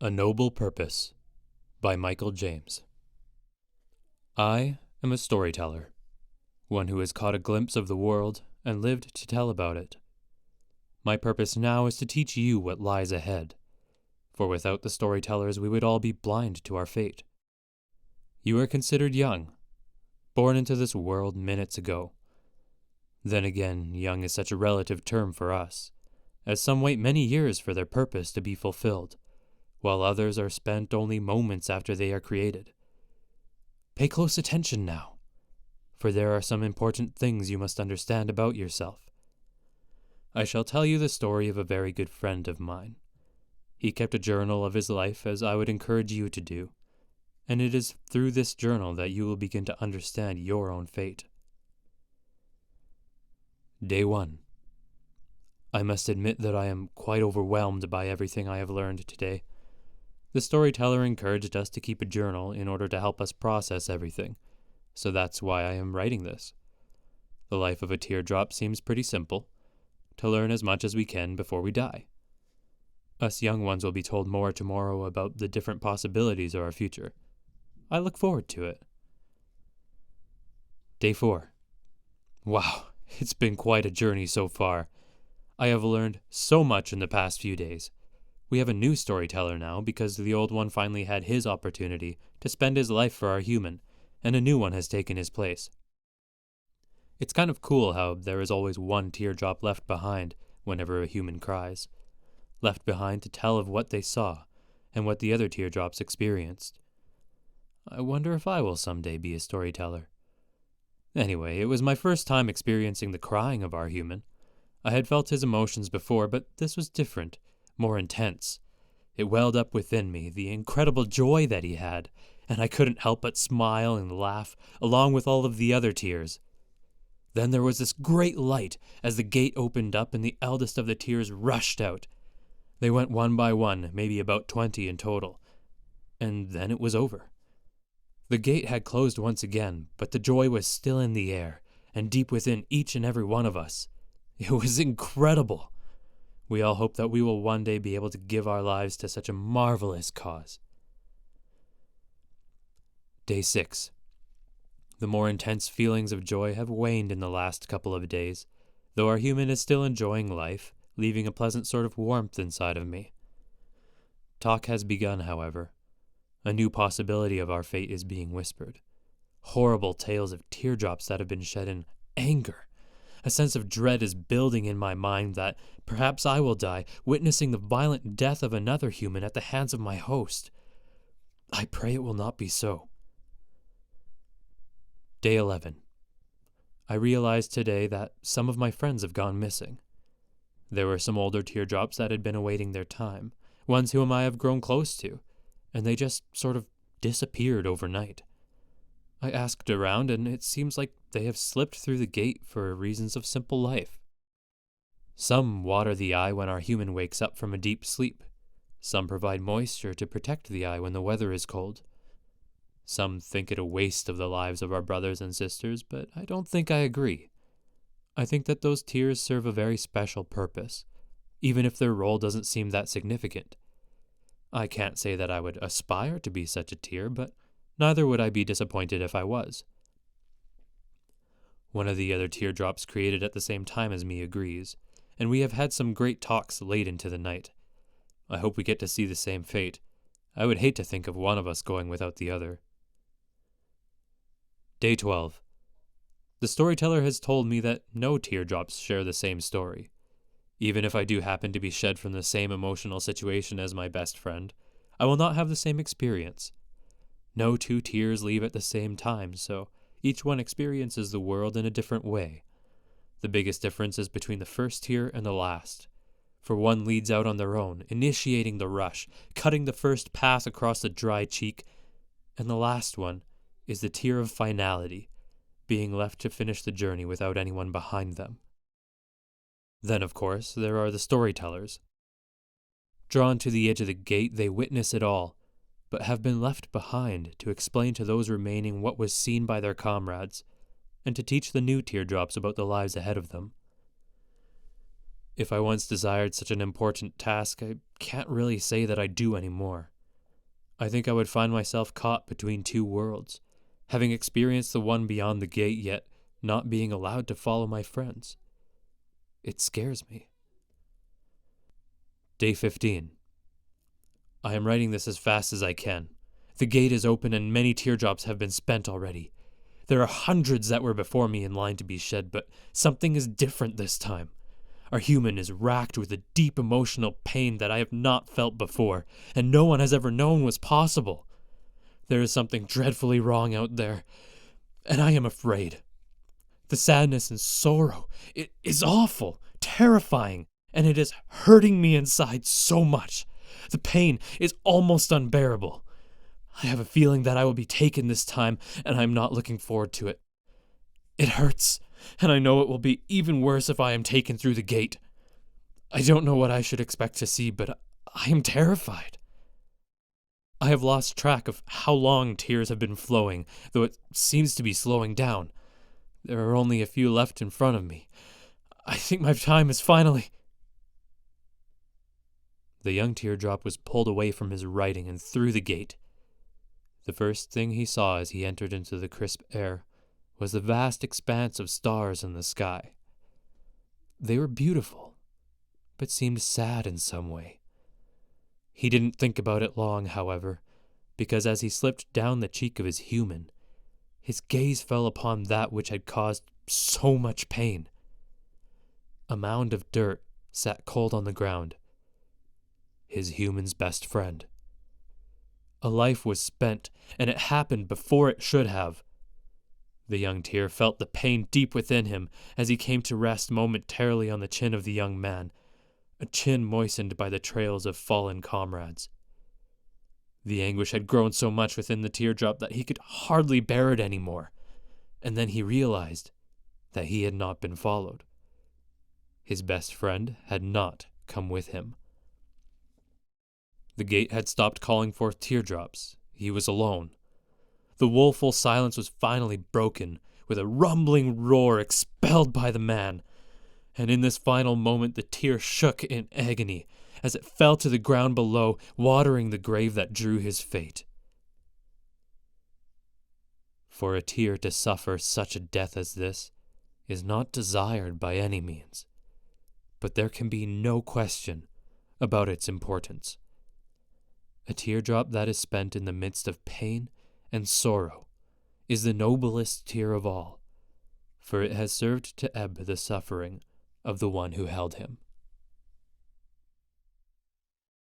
A Noble Purpose by Michael James. I am a storyteller, one who has caught a glimpse of the world and lived to tell about it. My purpose now is to teach you what lies ahead, for without the storytellers we would all be blind to our fate. You are considered young, born into this world minutes ago. Then again, young is such a relative term for us, as some wait many years for their purpose to be fulfilled, while others are spent only moments after they are created. Pay close attention now, for there are some important things you must understand about yourself. I shall tell you the story of a very good friend of mine. He kept a journal of his life, as I would encourage you to do, and it is through this journal that you will begin to understand your own fate. Day 1. I must admit that I am quite overwhelmed by everything I have learned today. The storyteller encouraged us to keep a journal in order to help us process everything, so that's why I am writing this. The life of a teardrop seems pretty simple: to learn as much as we can before we die. Us young ones will be told more tomorrow about the different possibilities of our future. I look forward to it. Day 4. Wow, it's been quite a journey so far. I have learned so much in the past few days. We have a new storyteller now because the old one finally had his opportunity to spend his life for our human, and a new one has taken his place. It's kind of cool how there is always one teardrop left behind whenever a human cries, left behind to tell of what they saw and what the other teardrops experienced. I wonder if I will someday be a storyteller. Anyway, it was my first time experiencing the crying of our human. I had felt his emotions before, but this was different, more intense. It welled up within me, the incredible joy that he had, and I couldn't help but smile and laugh, along with all of the other tears. Then there was this great light as the gate opened up and the eldest of the tears rushed out. They went one by one, maybe about 20 in total, and then it was over. The gate had closed once again, but the joy was still in the air, and deep within each and every one of us. It was incredible. We all hope that we will one day be able to give our lives to such a marvelous cause. Day 6. The more intense feelings of joy have waned in the last couple of days, though our human is still enjoying life, leaving a pleasant sort of warmth inside of me. Talk has begun, however. A new possibility of our fate is being whispered. Horrible tales of teardrops that have been shed in anger. A sense of dread is building in my mind that perhaps I will die, witnessing the violent death of another human at the hands of my host. I pray it will not be so. Day 11. I realized today that some of my friends have gone missing. There were some older teardrops that had been awaiting their time, ones whom I have grown close to, and they just sort of disappeared overnight. I asked around, and it seems like they have slipped through the gate for reasons of simple life. Some water the eye when our human wakes up from a deep sleep. Some provide moisture to protect the eye when the weather is cold. Some think it a waste of the lives of our brothers and sisters, but I don't think I agree. I think that those tears serve a very special purpose, even if their role doesn't seem that significant. I can't say that I would aspire to be such a tear, but neither would I be disappointed if I was. One of the other teardrops created at the same time as me agrees, and we have had some great talks late into the night. I hope we get to see the same fate. I would hate to think of one of us going without the other. Day 12. The storyteller has told me that no teardrops share the same story. Even if I do happen to be shed from the same emotional situation as my best friend, I will not have the same experience. No two tears leave at the same time, so each one experiences the world in a different way. The biggest difference is between the first tear and the last, for one leads out on their own, initiating the rush, cutting the first path across the dry cheek, and the last one is the tear of finality, being left to finish the journey without anyone behind them. Then, of course, there are the storytellers. Drawn to the edge of the gate, they witness it all, but have been left behind to explain to those remaining what was seen by their comrades, and to teach the new teardrops about the lives ahead of them. If I once desired such an important task, I can't really say that I do anymore. I think I would find myself caught between two worlds, having experienced the one beyond the gate, yet not being allowed to follow my friends. It scares me. Day 15. I am writing this as fast as I can. The gate is open and many teardrops have been spent already. There are hundreds that were before me in line to be shed, but something is different this time. Our human is racked with a deep emotional pain that I have not felt before, and no one has ever known was possible. There is something dreadfully wrong out there, and I am afraid. The sadness and sorrow, it is awful, terrifying, and it is hurting me inside so much. The pain is almost unbearable. I have a feeling that I will be taken this time, and I am not looking forward to it. It hurts, and I know it will be even worse if I am taken through the gate. I don't know what I should expect to see, but I am terrified. I have lost track of how long tears have been flowing, though it seems to be slowing down. There are only a few left in front of me. I think my time is finally... The young teardrop was pulled away from his writing and through the gate. The first thing he saw as he entered into the crisp air was the vast expanse of stars in the sky. They were beautiful, but seemed sad in some way. He didn't think about it long, however, because as he slipped down the cheek of his human, his gaze fell upon that which had caused so much pain. A mound of dirt sat cold on the ground. His human's best friend. A life was spent, and it happened before it should have. The young tear felt the pain deep within him as he came to rest momentarily on the chin of the young man, a chin moistened by the trails of fallen comrades. The anguish had grown so much within the teardrop that he could hardly bear it anymore, and then he realized that he had not been followed. His best friend had not come with him. The gate had stopped calling forth teardrops. He was alone. The woeful silence was finally broken, with a rumbling roar expelled by the man. And in this final moment the tear shook in agony, as it fell to the ground below, watering the grave that drew his fate. For a tear to suffer such a death as this is not desired by any means, but there can be no question about its importance. A teardrop that is spent in the midst of pain and sorrow is the noblest tear of all, for it has served to ebb the suffering of the one who held him.